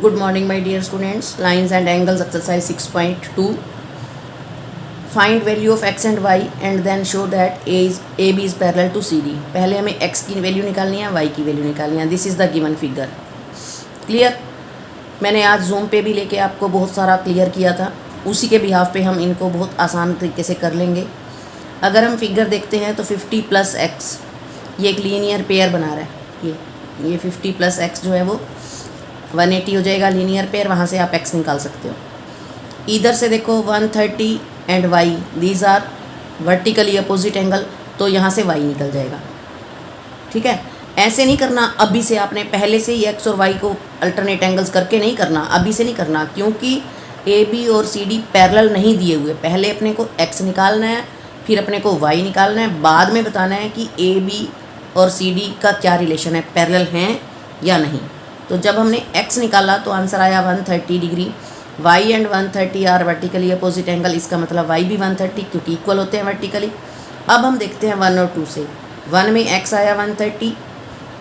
Good morning my dear students. Lines and angles exercise 6.2. Find value of x and y and then show that AB is parallel to CD. पहले हमें x की value निकालनी है, y की value निकालनी है. This is the given figure. Clear. मैंने आज जूम पे भी लेके आपको बहुत सारा क्लियर किया था. उसी के बिहाफ पे हम इनको बहुत आसान तरीके से कर लेंगे. अगर हम फिगर देखते हैं तो 50 + x ये एक लीनियर पेयर बना रहा है. ये 50 + x जो है वो 180 हो जाएगा लीनियर पेयर. वहाँ से आप x निकाल सकते हो. इधर से देखो 130 and y these are vertically opposite angle, तो यहाँ से y निकल जाएगा. ठीक है. ऐसे नहीं करना अभी से, आपने पहले से ही x और y को अल्टरनेट एंगल्स करके नहीं करना, अभी से नहीं करना, क्योंकि ए बी और सी डी पैरेलल नहीं दिए हुए. पहले अपने को x निकालना है, फिर अपने को y निकालना है, बाद में बताना है कि ए बी और सी डी का क्या रिलेशन है, पैरेलल हैं या नहीं. तो जब हमने x निकाला तो आंसर आया 130 degree. y and 130 are vertically opposite angle, इसका मतलब y भी 130 क्योंकि इक्वल होते हैं वर्टिकली. अब हम देखते हैं 1 और 2 से. 1 में x आया 130,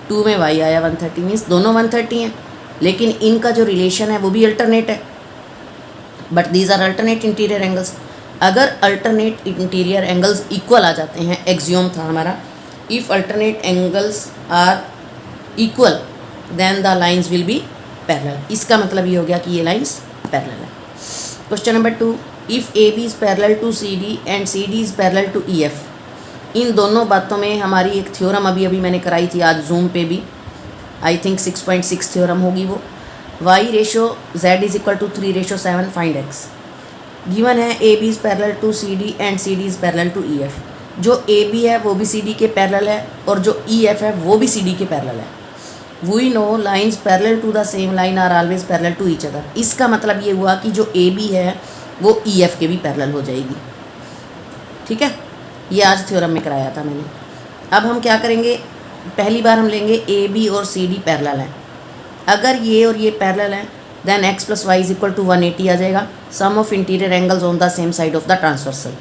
2 में y आया 130, मीन्स दोनों 130 हैं, लेकिन इनका जो रिलेशन है वो भी अल्टरनेट है. But these are alternate interior angles. अगर अल्टरनेट इंटीरियर एंगल्स इक्वल आ जाते हैं, एक्सियोम था हमारा, if alternate angles are equal then the lines will be parallel. इसका मतलब ये हो गया कि ये लाइन्स पैरेलल है. Question number 2. If A B is parallel to C D and C D is parallel to E F. इन दोनों बातों में हमारी एक थ्योरम अभी मैंने कराई थी आज जूम पे भी, आई थिंक 6.6 थ्योरम होगी वो. y ratio z is equal to 3:7 find x. Given है A B is parallel to C D and C D is parallel to E F. जो ए बी है वो भी सी डी के parallel है और जो ई एफ है वो भी सी डी के पैरेलल है. We know lines parallel to the same line are always parallel to each other. इसका मतलब ये हुआ कि जो ए बी है वो ई एफ के भी पैरेलल हो जाएगी. ठीक है. ये आज थ्योरम में कराया था मैंने. अब हम क्या करेंगे, पहली बार हम लेंगे ए बी और सी डी पैरेलल हैं. अगर ये और ये पैरेलल हैं then x + y is equal to 180 आ जाएगा. Sum of interior angles on the same side of the transversal.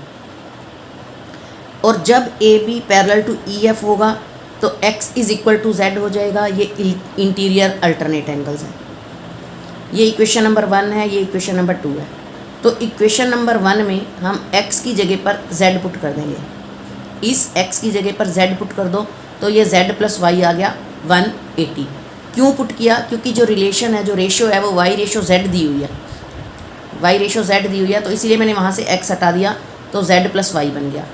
और जब A B parallel to E F होगा तो x is equal to z हो जाएगा. ये इंटीरियर अल्टरनेट एंगल्स हैं. ये इक्वेशन नंबर 1 है, ये इक्वेशन नंबर 2 है. तो इक्वेशन नंबर 1 में हम x की जगह पर z पुट कर देंगे. इस x की जगह पर z पुट कर दो तो ये z + y आ गया 180. क्यों पुट किया? क्योंकि जो रिलेशन है, जो रेशो है वो y रेशो z दी हुई है. y रेशो z दी हुई है तो इसीलिए मैंने वहाँ से x हटा दिया तो z + y बन गया.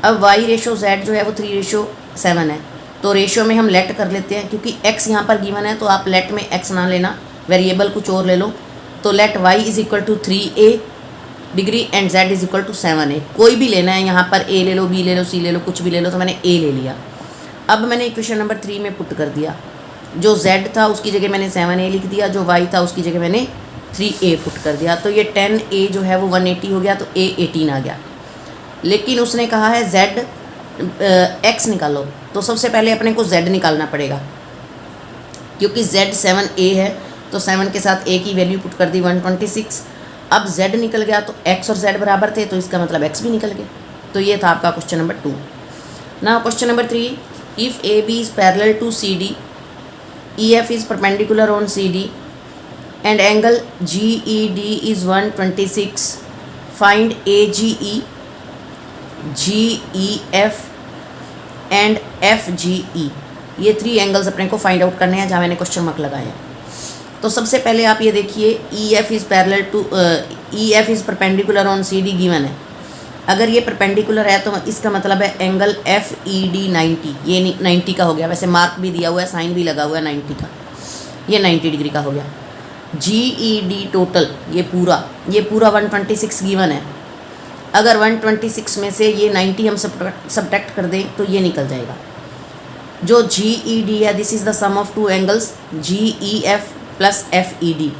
अब y रेशो z जो है वो 3:7 है. तो रेशो में हम लेट कर लेते हैं, क्योंकि x यहाँ पर गिवन है तो आप लेट में x ना लेना, वेरिएबल कुछ और ले लो. तो let y is equal to 3a degree and z is equal to 7a. कोई भी लेना है, यहाँ पर a ले लो, b ले लो, c ले लो, कुछ भी ले लो. तो मैंने a ले लिया. अब मैंने इक्वेशन नंबर 3 में पुट कर दिया. जो z था उसकी जगह मैंने 7a लिख दिया, जो y था उसकी जगह मैंने 3a पुट कर दिया. तो ये 10a जो है वो 180 हो गया, तो a 18 आ गया. लेकिन उसने कहा है z x निकालो, तो सबसे पहले अपने को z निकालना पड़ेगा, क्योंकि z 7a है तो 7 के साथ a की वैल्यू पुट कर दी 126. अब z निकल गया तो x और z बराबर थे, तो इसका मतलब x भी निकल गए. तो ये था आपका question number 2. Now question number 3. If A B is parallel to C D, E F is perpendicular on C D and angle G E D is 126, find A G E, G E F and F G E. ये 3 angles अपने को find out करने हैं जहाँ मैंने question mark लगाए हैं. तो सबसे पहले आप ये देखिए, E F is parallel to E F is perpendicular on C D given है. अगर ये परपेंडिकुलर है तो इसका मतलब है एंगल एफ ई डी 90. ये 90 का हो गया. वैसे मार्क भी दिया हुआ है, साइन भी लगा हुआ है 90 का. ये 90 डिग्री का हो गया. जी ई डी टोटल ये पूरा 126 गिवन है. अगर 126 में से ये 90 हम सब्ट्रैक्ट कर दें तो ये निकल जाएगा. जो जी ई डी है, this is the sum of 2 angles G E F plus F E D.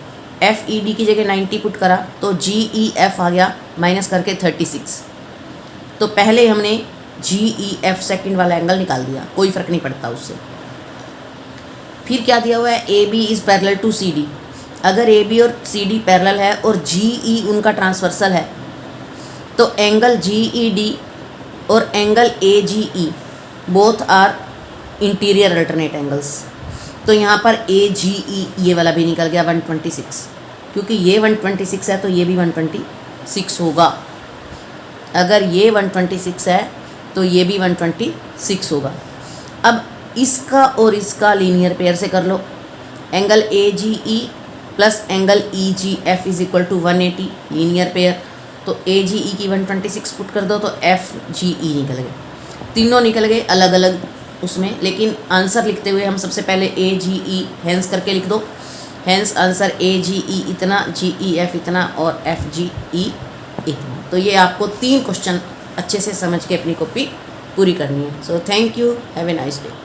F E D की जगह 90 पुट करा तो जी ई एफ आ गया माइनस करके 36. तो पहले हमने जी ई एफ सेकेंड वाला एंगल निकाल दिया, कोई फ़र्क नहीं पड़ता उससे. फिर क्या दिया हुआ है, A B is parallel to C D. अगर ए बी और सी डी पैरेलल है और जी ई उनका ट्रांसवर्सल है तो एंगल जी ई डी और angle A G E both are interior alternate angles. तो यहाँ पर AGE ये वाला भी निकल गया 126, क्योंकि ये 126 है तो ये भी 126 होगा। अगर ये 126 है तो ये भी 126 होगा। अब इसका और इसका लीनियर पेयर से कर लो। Angle AGE plus angle EGF is equal to 180 linear pair. तो AGE की 126 पुट कर दो तो FGE निकल गए। तीनों निकल गए अलग अलग उसमें, लेकिन आंसर लिखते हुए हम सबसे पहले AGE हैंस करके लिख दो। हैंस आंसर AGE इतना, GEF इतना और FGE इतना। तो ये आपको 3 क्वेश्चन अच्छे से समझ के अपनी कॉपी पूरी करनी है। So thank you, have a nice day.